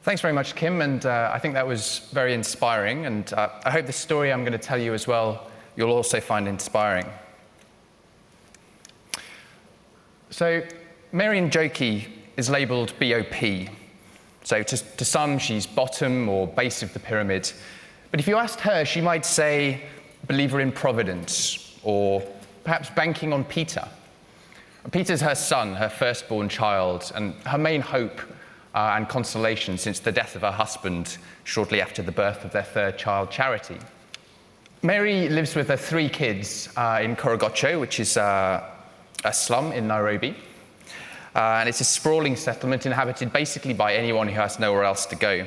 Thanks very much, Kim, and I think that was very inspiring, and I hope the story I'm going to tell you as well, you'll also find inspiring. So, Mary Njoki is labelled BOP. So to some, she's bottom or base of the pyramid. But if you asked her, she might say, believer in providence, or perhaps banking on Peter. Peter's her son, her firstborn child, and her main hope and consolation since the death of her husband shortly after the birth of their third child, Charity. Mary lives with her 3 kids in Korogocho, which is a slum in Nairobi. And it's a sprawling settlement inhabited basically by anyone who has nowhere else to go.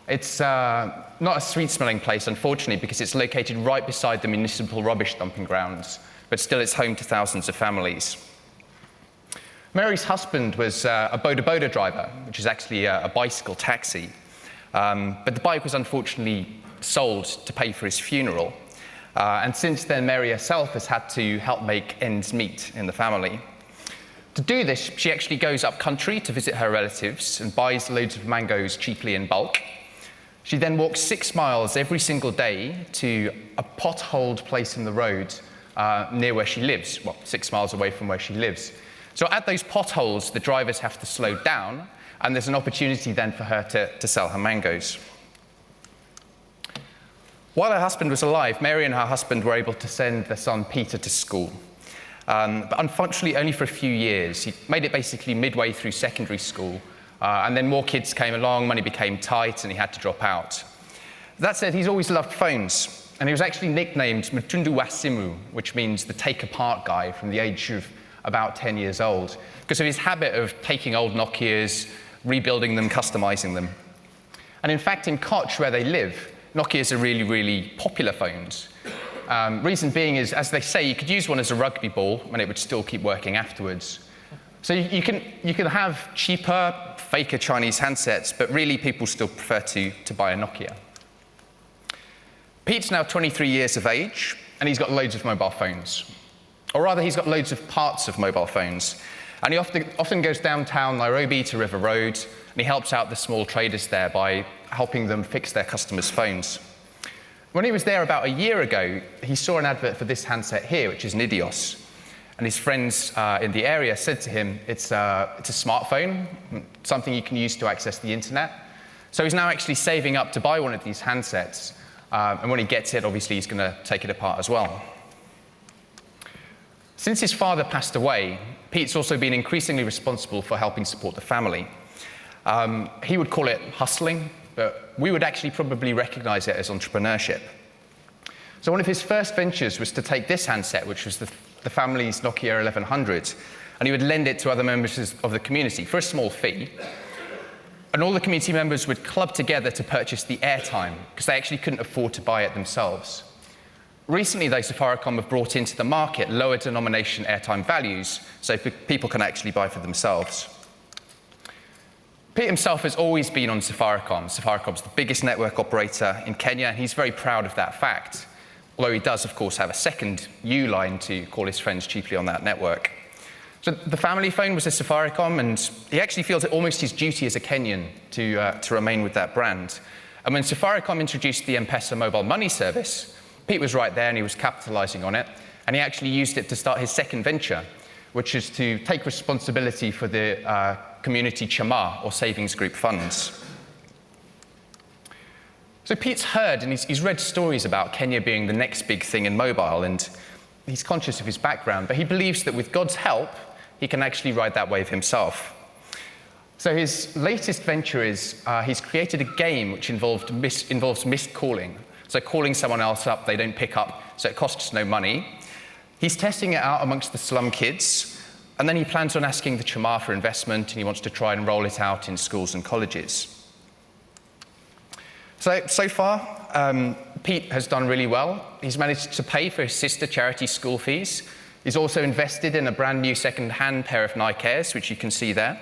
It's not a sweet-smelling place, unfortunately, because it's located right beside the municipal rubbish dumping grounds, but still it's home to thousands of families. Mary's husband was a boda-boda driver, which is actually a bicycle taxi. But the bike was unfortunately sold to pay for his funeral. And since then, Mary herself has had to help make ends meet in the family. To do this, she actually goes up country to visit her relatives and buys loads of mangoes cheaply in bulk. She then walks 6 miles every single day to a potholed place in the road near where she lives, 6 miles away from where she lives. So at those potholes, the drivers have to slow down, and there's an opportunity then for her to sell her mangoes. While her husband was alive, Mary and her husband were able to send their son Peter to school. But unfortunately, only for a few years. He made it basically midway through secondary school, and then more kids came along, money became tight, and he had to drop out. That said, he's always loved phones, and he was actually nicknamed Mtundu wa Simu, which means the take-apart guy, from the age of about 10 years old, because of his habit of taking old Nokias, rebuilding them, customizing them. And in fact, in Koch, where they live, Nokias are really, really popular phones. Reason being is, as they say, you could use one as a rugby ball, and it would still keep working afterwards. So you can have cheaper, faker Chinese handsets, but really people still prefer to buy a Nokia. Pete's now 23 years of age, and he's got loads of mobile phones. Or rather, he's got loads of parts of mobile phones. And he often goes downtown Nairobi to River Road, and he helps out the small traders there by helping them fix their customers' phones. When he was there about a year ago, he saw an advert for this handset here, which is an Idios. And his friends in the area said to him, it's a smartphone, something you can use to access the internet. So he's now actually saving up to buy one of these handsets. And when he gets it, obviously, he's going to take it apart as well. Since his father passed away, Pete's also been increasingly responsible for helping support the family. He would call it hustling, but we would actually probably recognize it as entrepreneurship. So one of his first ventures was to take this handset, which was the family's Nokia 1100, and he would lend it to other members of the community for a small fee. And all the community members would club together to purchase the airtime, because they actually couldn't afford to buy it themselves. Recently, though, Safaricom have brought into the market lower denomination airtime values, so people can actually buy for themselves. Pete himself has always been on Safaricom. Safaricom's the biggest network operator in Kenya, and he's very proud of that fact. Although he does, of course, have a second U line to call his friends cheaply on that network. So the family phone was a Safaricom, and he actually feels it almost his duty as a Kenyan to remain with that brand. And when Safaricom introduced the M-Pesa mobile money service, Pete was right there and he was capitalizing on it, and he actually used it to start his second venture, which is to take responsibility for the community chama, or savings group funds. So Pete's heard and he's read stories about Kenya being the next big thing in mobile, and he's conscious of his background, but he believes that with God's help, he can actually ride that wave himself. So his latest venture is he's created a game which involves missed calling. So calling someone else up, they don't pick up, so it costs no money. He's testing it out amongst the slum kids, and then he plans on asking the chama for investment, and he wants to try and roll it out in schools and colleges. So far, Pete has done really well. He's managed to pay for his sister Charity's school fees. He's also invested in a brand new second-hand pair of Nike Airs, which you can see there.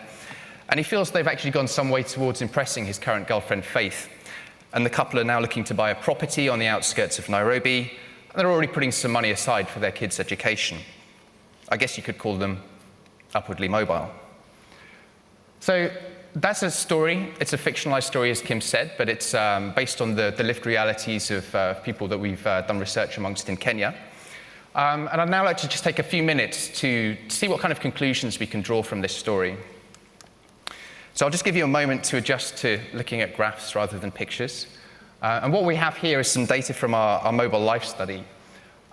And he feels they've actually gone some way towards impressing his current girlfriend, Faith. And the couple are now looking to buy a property on the outskirts of Nairobi, and they're already putting some money aside for their kids' education. I guess you could call them upwardly mobile. So That's a story. It's a fictionalized story, as Kim said, but it's based on the lived realities of people that we've done research amongst in Kenya. And I'd now like to just take a few minutes to see what kind of conclusions we can draw from this story. So I'll just give you a moment to adjust to looking at graphs rather than pictures. And what we have here is some data from our mobile life study.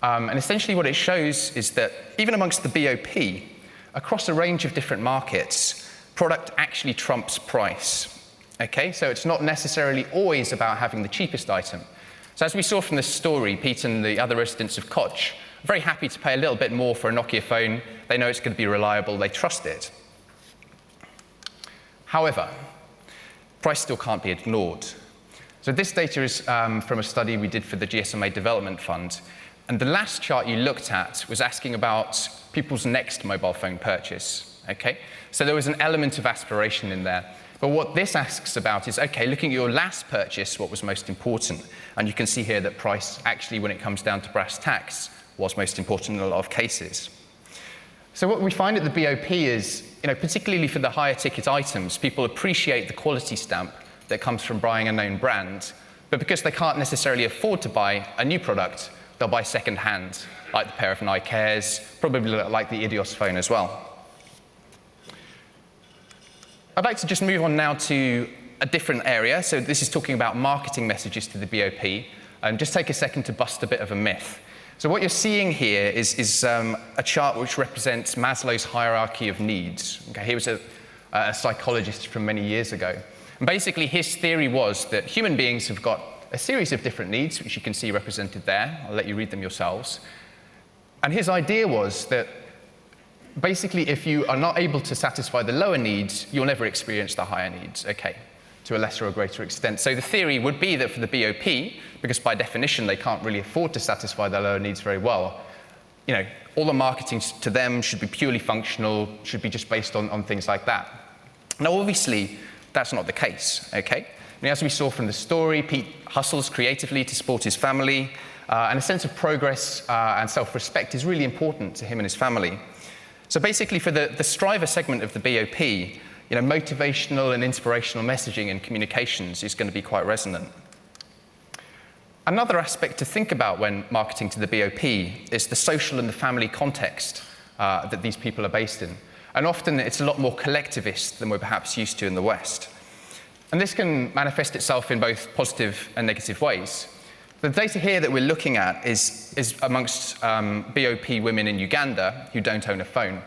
And essentially what it shows is that even amongst the BOP, across a range of different markets, product actually trumps price. Okay, so it's not necessarily always about having the cheapest item. So as we saw from this story, Pete and the other residents of Koch are very happy to pay a little bit more for a Nokia phone. They know it's going to be reliable, they trust it. However, price still can't be ignored. So this data is from a study we did for the GSMA Development Fund. And the last chart you looked at was asking about people's next mobile phone purchase. Okay? So there was an element of aspiration in there. But what this asks about is, okay, looking at your last purchase, what was most important? And you can see here that price actually, when it comes down to brass tacks, was most important in a lot of cases. So what we find at the BOP is, particularly for the higher ticket items, people appreciate the quality stamp that comes from buying a known brand. But because they can't necessarily afford to buy a new product, they'll buy second hand, like the pair of Nike Airs, probably like the Idios phone as well. I'd like to just move on now to a different area. So this is talking about marketing messages to the BOP. And just take a second to bust a bit of a myth. So what you're seeing here is a chart which represents Maslow's hierarchy of needs. Okay, he was a psychologist from many years ago. And basically, his theory was that human beings have got a series of different needs, which you can see represented there. I'll let you read them yourselves. And his idea was that basically, if you are not able to satisfy the lower needs, you'll never experience the higher needs, okay, to a lesser or greater extent. So the theory would be that for the BOP, because by definition they can't really afford to satisfy their lower needs very well, all the marketing to them should be purely functional, should be just based on things like that. Now, obviously, that's not the case, okay? As we saw from the story, Pete hustles creatively to support his family, and a sense of progress and self-respect is really important to him and his family. So basically, for the striver segment of the BOP, motivational and inspirational messaging and communications is going to be quite resonant. Another aspect to think about when marketing to the BOP is the social and the family context that these people are based in. And often it's a lot more collectivist than we're perhaps used to in the West. And this can manifest itself in both positive and negative ways. The data here that we're looking at is amongst BOP women in Uganda who don't own a phone.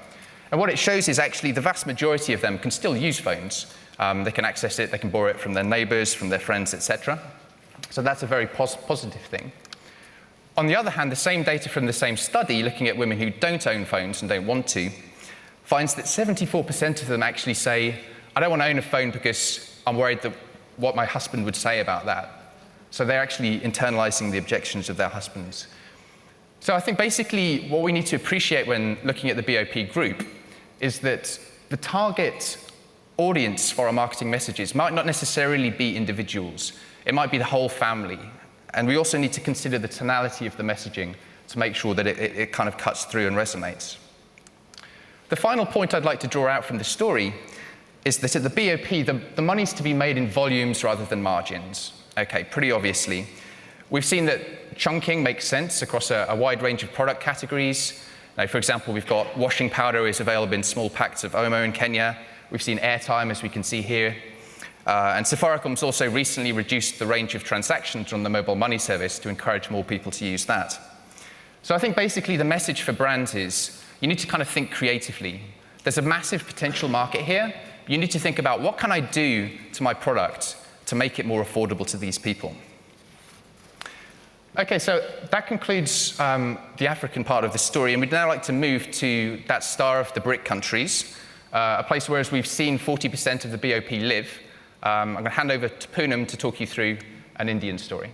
And what it shows is actually the vast majority of them can still use phones. They can access it, they can borrow it from their neighbors, from their friends, etc. So that's a very positive thing. On the other hand, the same data from the same study, looking at women who don't own phones and don't want to, finds that 74% of them actually say, I don't want to own a phone because I'm worried that what my husband would say about that. So they're actually internalizing the objections of their husbands. So I think basically what we need to appreciate when looking at the BOP group is that the target audience for our marketing messages might not necessarily be individuals. It might be the whole family. And we also need to consider the tonality of the messaging to make sure that it kind of cuts through and resonates. The final point I'd like to draw out from the story is that at the BOP, the money's to be made in volumes rather than margins. Okay, pretty obviously. We've seen that chunking makes sense across a wide range of product categories. Now, for example, we've got washing powder is available in small packs of Omo in Kenya. We've seen airtime, as we can see here. And Safaricom's also recently reduced the range of transactions on the mobile money service to encourage more people to use that. So I think basically the message for brands is you need to kind of think creatively. There's a massive potential market here. You need to think about what can I do to my product to make it more affordable to these people. Okay, so that concludes the African part of the story, and we'd now like to move to that star of the BRIC countries, a place where, as we've seen, 40% of the BOP live. I'm going to hand over to Poonam to talk you through an Indian story.